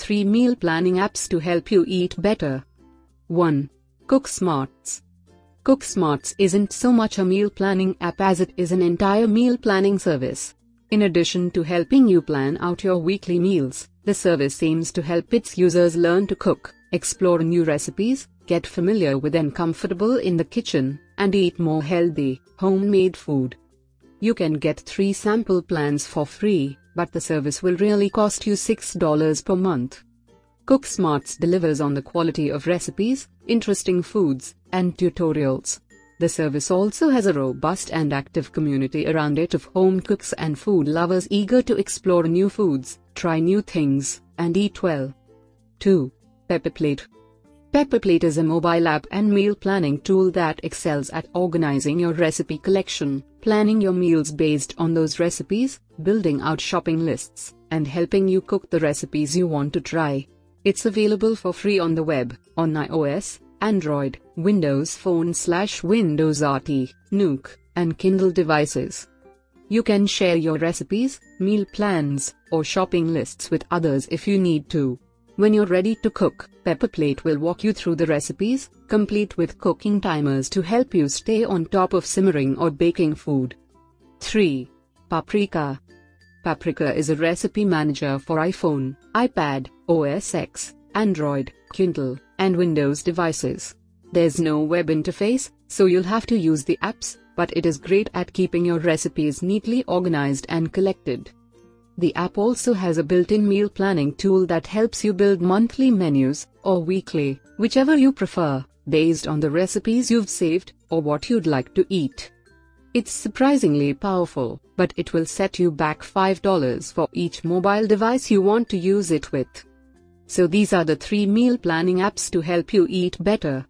3 meal planning apps to help you eat better. 1. Cook Smarts. Cook Smarts isn't so much a meal planning app as it is an entire meal planning service. In addition to helping you plan out your weekly meals, the service aims to help its users learn to cook, explore new recipes, get familiar with and comfortable in the kitchen, and eat more healthy, homemade food. You can get 3 sample plans for free, but the service will really cost you $6 per month. Cook Smarts delivers on the quality of recipes, interesting foods, and tutorials. The service also has a robust and active community around it of home cooks and food lovers eager to explore new foods, try new things, and eat well. 2. Pepperplate. Pepperplate is a mobile app and meal planning tool that excels at organizing your recipe collection, planning your meals based on those recipes, building out shopping lists, and helping you cook the recipes you want to try. It's available for free on the web, on iOS, Android, Windows Phone/Windows RT, Nook, and Kindle devices. You can share your recipes, meal plans, or shopping lists with others if you need to. When you're ready to cook, Pepperplate will walk you through the recipes, complete with cooking timers to help you stay on top of simmering or baking food. 3. Paprika. Paprika is a recipe manager for iPhone, iPad, OS X, Android, Kindle, and Windows devices. There's no web interface, so you'll have to use the apps, but it is great at keeping your recipes neatly organized and collected. The app also has a built-in meal planning tool that helps you build monthly menus, or weekly, whichever you prefer, based on the recipes you've saved, or what you'd like to eat. It's surprisingly powerful, but it will set you back $5 for each mobile device you want to use it with. So these are the 3 meal planning apps to help you eat better.